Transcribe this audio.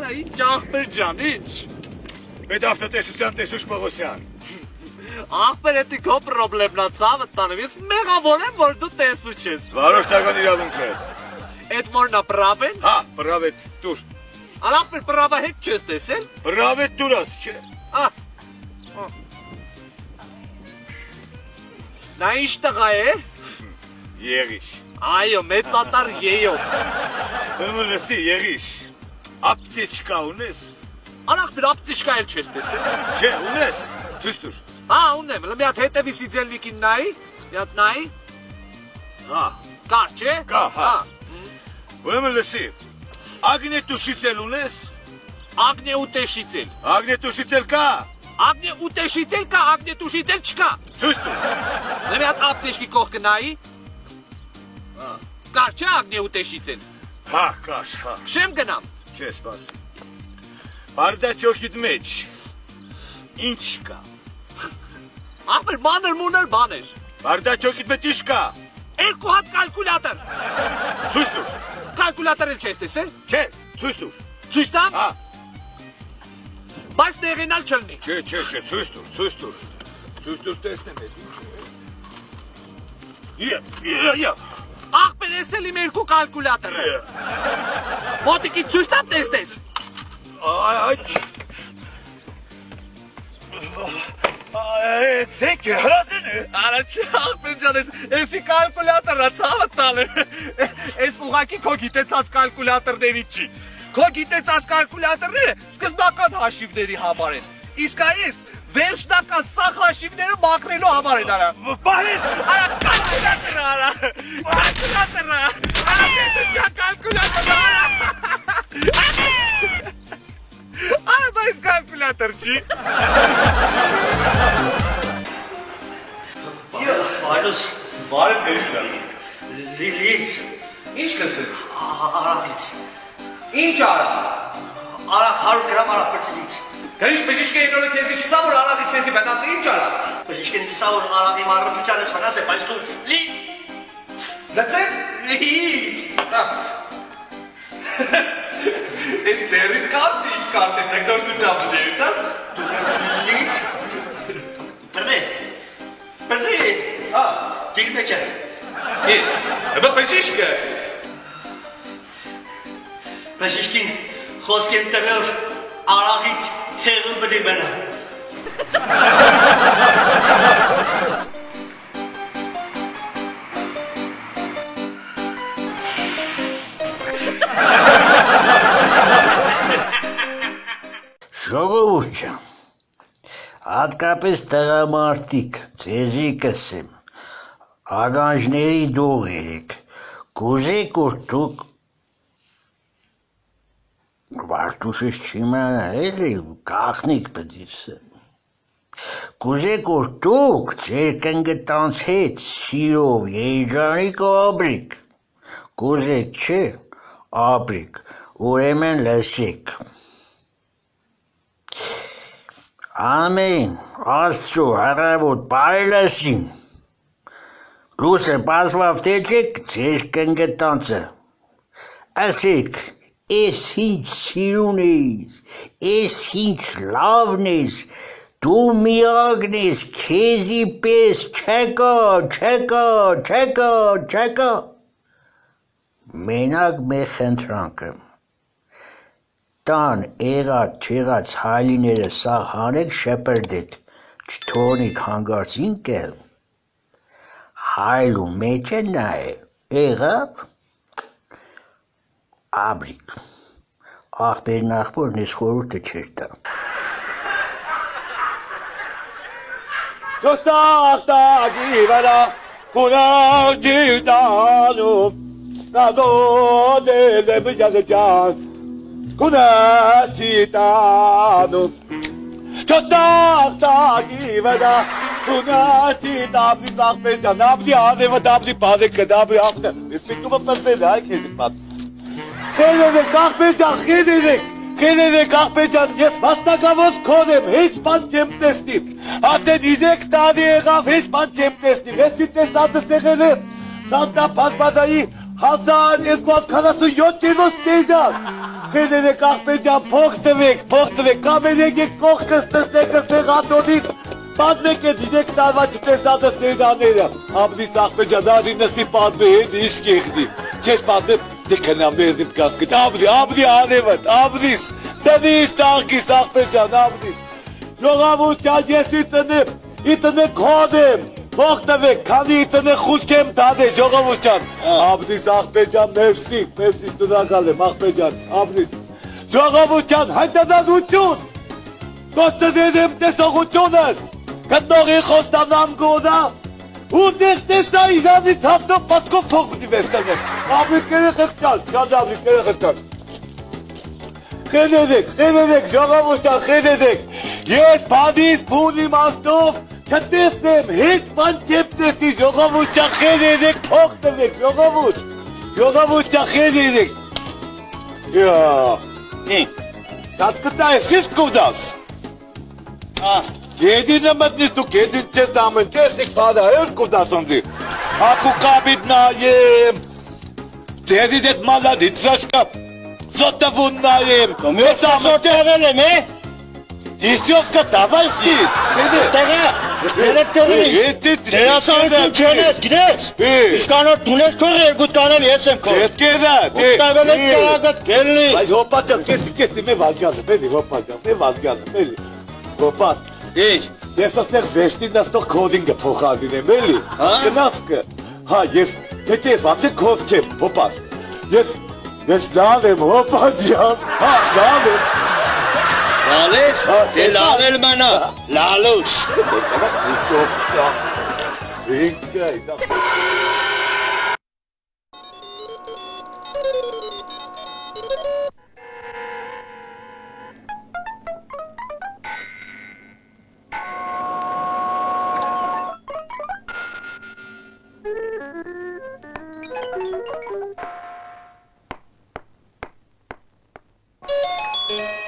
Արա ինչ աղբեր ջան, ինչ։ Պետ ավտոտեսության տեսուչ Պողոսյան։ Աղբեր էդի քո պրոբլեմն է, ցավը տանեմ, ես մեղավոր եմ, որ դու տեսուչ ես։ Վարորդական իրավունքը։ Էդ որն է պրավեն։ Հա, պրավետ դուր։ Աղբեր պրավա հետ չես տեսել։ Պրավետ դուրս, չէ։ Նա ինչ տղա է։ Եղիշ։ Այո, մեծատար եյով։ Ուրեմն լսի, եղիշ։ Ապտեչկա ունես։ Աղբեր ապտեչկա էլ չես տեսել։ Չէ, ունես։ Ցույց տուր։ Հա, ունեմ, մի հատ հետևի սիձելվիկին նայի, մի հատ նայի։ Հա, կար, չէ։ կա, հա։ Ուրեմն լսի, ագնետուշիցել ունես։ Ագնետուշիցել։ Ագնետուշիցել կա։ Ագնետուշիցել կա, ագնետուշիցել չկա։ Ցույց տուր։ Մի հատ ապտեչկի կողքը նայի։ Հա։ Կար, չէ ագնետուշիցել։ Հա, կար, հա։ Շեմ գնամ։ Չէ, սպասի։ Արդաչոքիդ մեջ ինչ կա։ Աղբեր մանր մուներ բաներ։ Արդաչոքիդ մեջ ինչ կա։ Երկու հատ կալկուլյատոր։ Ցույց տուր։ Կալկուլյատոր էլ չես տեսել։ Չէ, ցույց տուր։ Ցույց տամ։ Հա։ Բայց տեղենալ չլինի։ Չէ, ցույց տուր, ցույց տուր։ Ցույց տուր տեսնեմ էդ ինչ է։ Յա։ Աղբեր ես էլ իմ երկու կալկուլյատորը։ Մոտիկի ցույց տամ տեսնես։ Ցեք հրազեն է։ Արա չէ աղբեր ջան, էսի կալկուլյատորը ցավը տալը։ Էս ուղակի քո գիտեցած կալկուլյատորներից չի։ Քո գիտեցած կալկուլյատորները սկզբնական հաշիվների համար են։ Իսկ այս վերջնական սախ հաշիվները մաքրելու համար են արա։ Բարի։ Արա կալկուլյատորը արա։ Կալկուլյատորը։ Արա կալկուլյատորը արա։ Արա բայց կալկուլյատոր չի։ Վայլուս, Բարի դեր ջան։ լիլից, Ինչ կծել։ արաղից, Ինչ արա։ արաղ 100 գրամ արաղ պրծիլից, Գրիշ բժիշկը ինորը քեզի չսա որ արաղի քեզի բնացի ինչ արա։ բժիշկենցի սա որ արաղի մարրոջության ես վնաս է, բայց դու լից, Լծեմ։ լից, Այդ ձերին կարդ ինչ կարդեցեք նոր սուծյապը դերիտաս։ լից, բրմե, պրծի, Հա։ դիգ մեջ է, Էբա բժիշկը։ բժիշկին խոսք եմ տվել արաղից հեղը բդի մենը, Ժողովուրդ ջան, հատկապես տղամարդիկ, ձեզի կսեմ, ագանջների դող երեք, կուզեք որ դուք Վարդուշս չիմանալ է, կախնիկ պդիսն, կուզեք որ դուք ձեր կնգտանց հետ սիրով երջանիկ աբրիք, կուզեք չէ, աբրիք, ուրեմն լսեք, Ամեն, աստծո հարավոտ պայլասին, լուսը պասվավ տեջեք ձեր կնգտանցը, ասեք, ես ինչ սիրուն ես, ես ինչ լավն ես, դու միակն ես, քեզի պես չեկա, մենակ մեր խնդրանքը, տան եղած չեղած հայլիները սաղ հանեք շեպրդեք, չթողնիք հանգարց ինկել, հայլու մեջ է նա է, եղավ, աբրիկ, աղբերն աղբորն ես խորուրդը չեր տա։ Չոստաղտագի վրա կունակ ջիտանում, կազոդ է բջագ ջան, կունակ ջիտանում, չոստաղտագի վրա կունակ ջիտապի սաղպեր ջան, ապդի ադևը դապդի պազեք կդապի ապդը, ես ֆիկումը պրտել հայ կեզիկ մատ, խեզեք աղբեր ջան, խեզեք աղբեր ջան, ես վաստակավոս կոն եմ, հեչ բան չեմ տեսնի, արդեն իզեք տանի եղավ, հեչ բան չեմ տեսնի, ես չի տեսնատս եղել է, սանտա պազբազայի 1247 կինոս տեյդան, խեդերեք աղպեջան, փող տվեք, կամերեք եք կողքս տստեք ստեղ ատոնիք, պատմեք է դինեք տարվա չտեսատը տեյդաները, ամնից աղպեջան, ադի նստի պատմե հետ իշ կեղնի, չես պատմեմ, դե կնամ ներդիմ կասկիտ, ամնի անևըտ, ամնիս, տնիս տաղկիս աղպեջան, ամնիս, ժողավուշյան ես իտնեք հոդեմ, Փող տվեք, քանի իտնեք խուլ չեմ դադե, ժողովուշյան, ամնիս աղպեջան, մերսի, տունակալ եմ, աղպեջան, ամնիս, ժողովուշյան, հայտանանություն, կոստդեն եմ տեսողությունս, կտնողի խոստանամ գոնա, ու նեղ տեսա իրանի թաղնով պատկով փող պտի վեստանեք, ամնիկ երեխեք կան, շատ ամնիկ երեխեք կան, խեդերեք, ժողովուշյան, խեդերեք, ես բանիս պուն իմաստով, Կտեսնեմ, հետ բան չեմ տեսնի, ժողովուշյան խեդերեք, փող տվեք, ժողովուշյան խեդերեք։ Շատ կտա ես չես կուդաս։ Գեդինը մտնիս դու, գեդին չես ամեն, չեսնիկ պադա, էր կուդաս ընդի։ Ակու կաբիտ նայեմ, ձեզիդ էտ մալադից զաշկապ, զոտավուն նայեմ։ Ես զոտավել եմ, Դիսյովկա տավայստից, տեղա, ձերետ կողնից, դերասանություն չենես, գիտես, իշկանոր դունես կող երկուտ կանել ես եմ կող, ուտավել եք կարագատ կելնի, Բայց հոպատյան, կեսի մե վազգանը, մելի հոպատյան, մե վազգանը, մելի, հոպատ, ես ասնեղ վեշտին նստող կոդինգը փոխալին եմ, մելի, գնասկը, հա, ես, հետե ես վացե կոդ չեմ, հոպատ, ես լավ եմ, հոպատյան, հա, լավ եմ, լալես, դե լալել մնա, լալուշ, Thank you.